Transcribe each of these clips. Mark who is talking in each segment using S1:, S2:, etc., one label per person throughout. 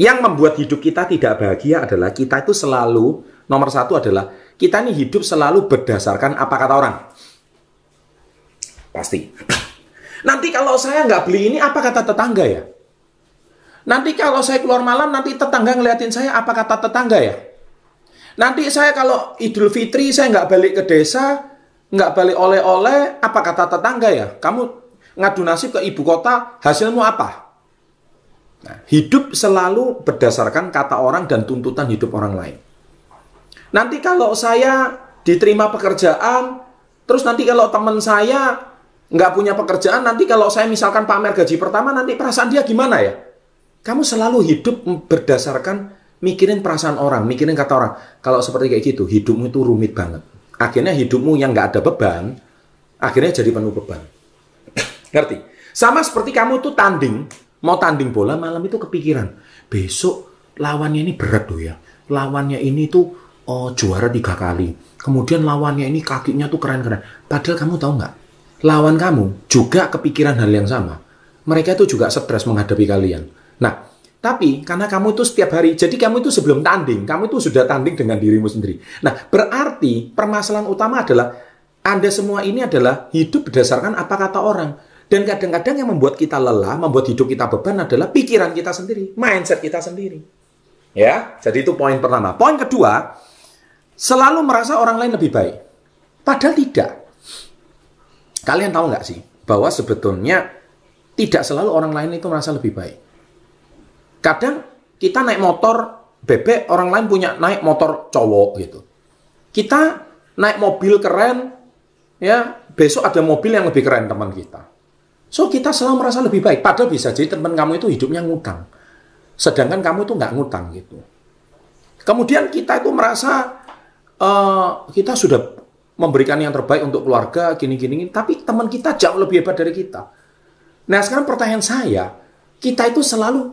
S1: Yang membuat hidup kita tidak bahagia adalah kita itu selalu, nomor satu adalah kita ini hidup selalu berdasarkan apa kata orang. Pasti. Nanti kalau saya nggak beli ini, apa kata tetangga ya? Nanti kalau saya keluar malam, nanti tetangga ngeliatin saya, apa kata tetangga ya? Nanti saya kalau Idul Fitri, saya nggak balik ke desa, nggak balik oleh-oleh, apa kata tetangga ya? Kamu ngadu nasib ke ibu kota, hasilmu apa? Nah, hidup selalu berdasarkan kata orang dan tuntutan hidup orang lain. Nanti kalau saya diterima pekerjaan, terus nanti kalau teman saya nggak punya pekerjaan, nanti kalau saya misalkan pamer gaji pertama, nanti perasaan dia gimana ya? Kamu selalu hidup berdasarkan mikirin perasaan orang, mikirin kata orang. Kalau seperti kayak gitu, hidupmu itu rumit banget. Akhirnya hidupmu yang nggak ada beban, akhirnya jadi penuh beban. Ngerti? Sama seperti kamu tuh tanding, mau tanding bola, malam itu kepikiran, besok lawannya ini berat loh ya. Lawannya ini tuh juara 3 kali. Kemudian lawannya ini kakinya tuh keren-keren. Padahal kamu tahu nggak? Lawan kamu juga kepikiran hal yang sama. Mereka itu juga stres menghadapi kalian. Nah, tapi karena kamu itu setiap hari, jadi kamu itu sebelum tanding, kamu itu sudah tanding dengan dirimu sendiri. Nah, berarti permasalahan utama adalah Anda semua ini adalah hidup berdasarkan apa kata orang. Dan kadang-kadang yang membuat kita lelah, membuat hidup kita beban adalah pikiran kita sendiri, mindset kita sendiri. Ya, jadi itu poin pertama. Poin kedua, selalu merasa orang lain lebih baik. Padahal tidak. Kalian tahu nggak sih, bahwa sebetulnya tidak selalu orang lain itu merasa lebih baik. Kadang kita naik motor bebek, orang lain punya naik motor cowok gitu. Kita naik mobil keren, ya besok ada mobil yang lebih keren teman kita. So kita selalu merasa lebih baik. Padahal bisa jadi teman kamu itu hidupnya ngutang, sedangkan kamu itu nggak ngutang gitu. Kemudian kita itu merasa kita sudah memberikan yang terbaik untuk keluarga, gini-gini, tapi teman kita jauh lebih hebat dari kita. Nah sekarang pertanyaan saya, kita itu selalu,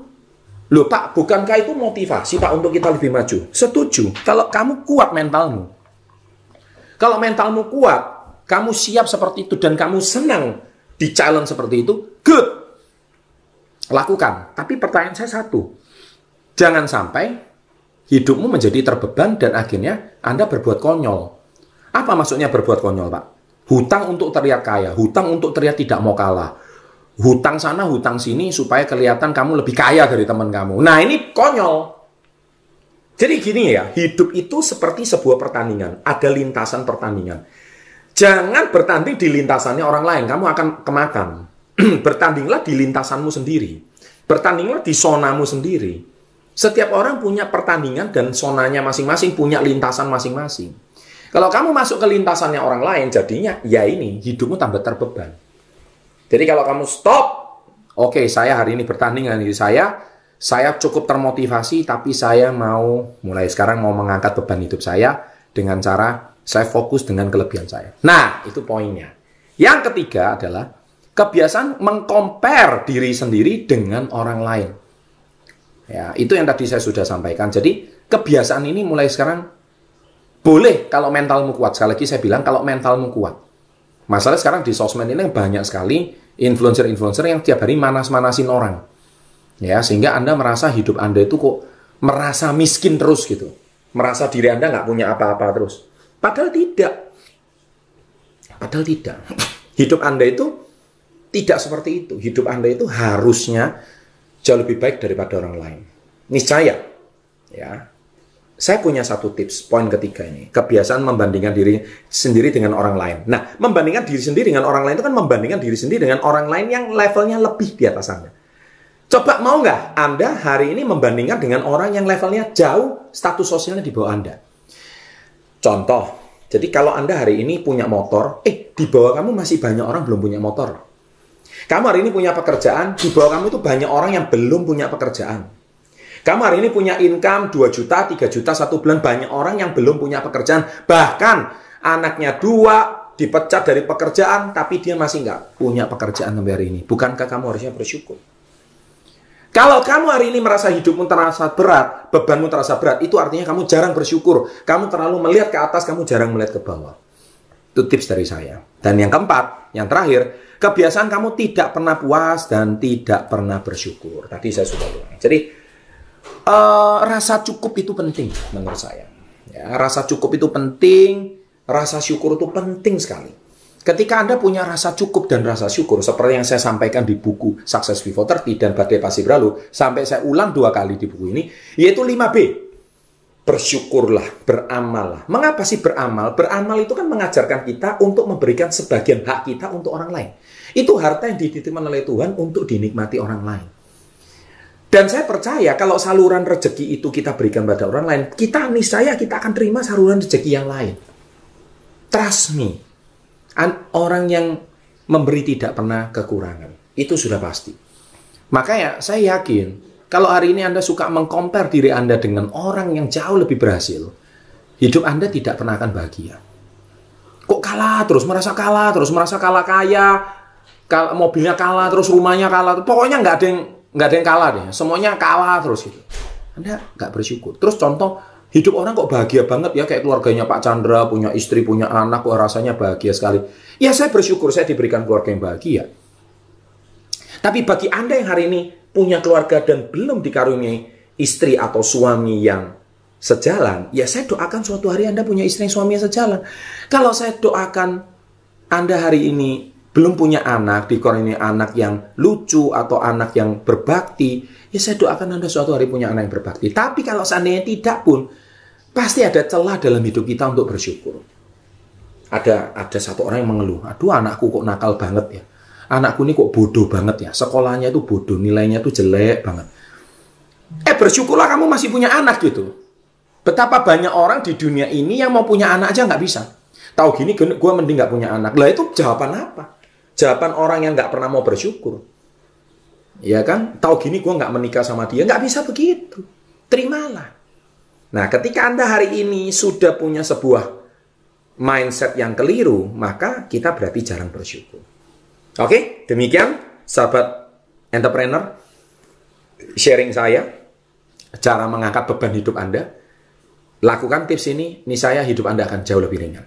S1: loh Pak, bukankah itu motivasi Pak untuk kita lebih maju? Setuju, kalau kamu kuat mentalmu. Kalau mentalmu kuat, kamu siap seperti itu dan kamu senang di challenge seperti itu, good. Lakukan. Tapi pertanyaan saya satu, jangan sampai hidupmu menjadi terbeban dan akhirnya Anda berbuat konyol. Apa maksudnya berbuat konyol, Pak? Hutang untuk terlihat kaya, hutang untuk terlihat tidak mau kalah. Hutang sana, hutang sini supaya kelihatan kamu lebih kaya dari teman kamu. Nah, ini konyol. Jadi gini ya, hidup itu seperti sebuah pertandingan. Ada lintasan pertandingan. Jangan bertanding di lintasannya orang lain, kamu akan kemakan. Bertandinglah di lintasanmu sendiri. Bertandinglah di zonamu sendiri. Setiap orang punya pertandingan dan zonanya masing-masing, punya lintasan masing-masing. Kalau kamu masuk ke lintasannya orang lain, jadinya ya ini, hidupmu tambah terbeban. Jadi kalau kamu stop, oke, saya hari ini bertanding dengan diri saya cukup termotivasi, tapi saya mau, mulai sekarang mau mengangkat beban hidup saya dengan cara saya fokus dengan kelebihan saya. Nah, itu poinnya. Yang ketiga adalah kebiasaan mengcompare diri sendiri dengan orang lain. Ya, itu yang tadi saya sudah sampaikan. Jadi, kebiasaan ini mulai sekarang boleh kalau mentalmu kuat. Sekali lagi saya bilang kalau mentalmu kuat. Masalah sekarang di sosmed ini banyak sekali influencer-influencer yang tiap hari manas-manasin orang. Ya, sehingga Anda merasa hidup Anda itu kok merasa miskin terus gitu. Merasa diri Anda nggak punya apa-apa terus. Padahal tidak. Padahal tidak. Hidup Anda itu tidak seperti itu. Hidup Anda itu harusnya jauh lebih baik daripada orang lain. Niscaya. Ya. Saya punya satu tips, poin ketiga ini. Kebiasaan membandingkan diri sendiri dengan orang lain. Nah, membandingkan diri sendiri dengan orang lain itu kan membandingkan diri sendiri dengan orang lain yang levelnya lebih di atas Anda. Coba mau nggak Anda hari ini membandingkan dengan orang yang levelnya jauh, status sosialnya di bawah Anda? Contoh, jadi kalau Anda hari ini punya motor, di bawah kamu masih banyak orang belum punya motor. Kamu hari ini punya pekerjaan, di bawah kamu itu banyak orang yang belum punya pekerjaan. Kamu hari ini punya income 2 juta, 3 juta, 1 bulan. Banyak orang yang belum punya pekerjaan. Bahkan anaknya 2 dipecat dari pekerjaan, tapi dia masih nggak punya pekerjaan sampai hari ini. Bukankah kamu harusnya bersyukur? Kalau kamu hari ini merasa hidupmu terasa berat, bebanmu terasa berat, itu artinya kamu jarang bersyukur. Kamu terlalu melihat ke atas, kamu jarang melihat ke bawah. Itu tips dari saya. Dan yang keempat, yang terakhir, kebiasaan kamu tidak pernah puas dan tidak pernah bersyukur. Tadi saya sudah bilang. Jadi, rasa cukup itu penting menurut saya. Ya, rasa cukup itu penting, rasa syukur itu penting sekali. Ketika Anda punya rasa cukup dan rasa syukur, seperti yang saya sampaikan di buku Success Before 30 dan Badai Pasti Berlalu, sampai saya ulang 2 kali di buku ini, yaitu 5B. Bersyukurlah, beramallah. Mengapa sih beramal? Beramal itu kan mengajarkan kita untuk memberikan sebagian hak kita untuk orang lain. Itu harta yang dititipkan oleh Tuhan untuk dinikmati orang lain. Dan saya percaya kalau saluran rezeki itu kita berikan pada orang lain, kita niscaya kita akan terima saluran rezeki yang lain. Trust me. Orang yang memberi tidak pernah kekurangan. Itu sudah pasti. Makanya saya yakin, kalau hari ini Anda suka mengcompare diri Anda dengan orang yang jauh lebih berhasil, hidup Anda tidak pernah akan bahagia. Kok kalah terus, merasa kalah kaya, mobilnya kalah, terus rumahnya kalah. Pokoknya nggak ada yang kalah deh. Semuanya kalah terus gitu. Anda nggak bersyukur. Terus contoh, hidup orang kok bahagia banget ya, kayak keluarganya Pak Chandra, punya istri, punya anak, kok rasanya bahagia sekali. Ya saya bersyukur saya diberikan keluarga yang bahagia. Tapi bagi Anda yang hari ini punya keluarga dan belum dikaruniai istri atau suami yang sejalan, ya saya doakan suatu hari Anda punya istri dan suami yang sejalan. Kalau saya doakan Anda hari ini belum punya anak, dikaruniai anak yang lucu atau anak yang berbakti, ya saya doakan Anda suatu hari punya anak yang berbakti. Tapi kalau seandainya tidak pun, pasti ada celah dalam hidup kita untuk bersyukur. Ada satu orang yang mengeluh, aduh anakku kok nakal banget ya. Anakku ini kok bodoh banget ya. Sekolahnya itu bodoh, nilainya itu jelek banget. Bersyukurlah kamu masih punya anak gitu. Betapa banyak orang di dunia ini yang mau punya anak aja nggak bisa. Tahu gini, gue mending nggak punya anak. Lah itu jawaban apa? Jawaban orang yang nggak pernah mau bersyukur. Ya kan? Tahu gini, gue nggak menikah sama dia. Nggak bisa begitu. Terimalah. Nah, ketika Anda hari ini sudah punya sebuah mindset yang keliru, maka kita berarti jarang bersyukur. Oke, demikian sahabat entrepreneur, sharing saya, cara mengangkat beban hidup Anda. Lakukan tips ini, niscaya hidup Anda akan jauh lebih ringan.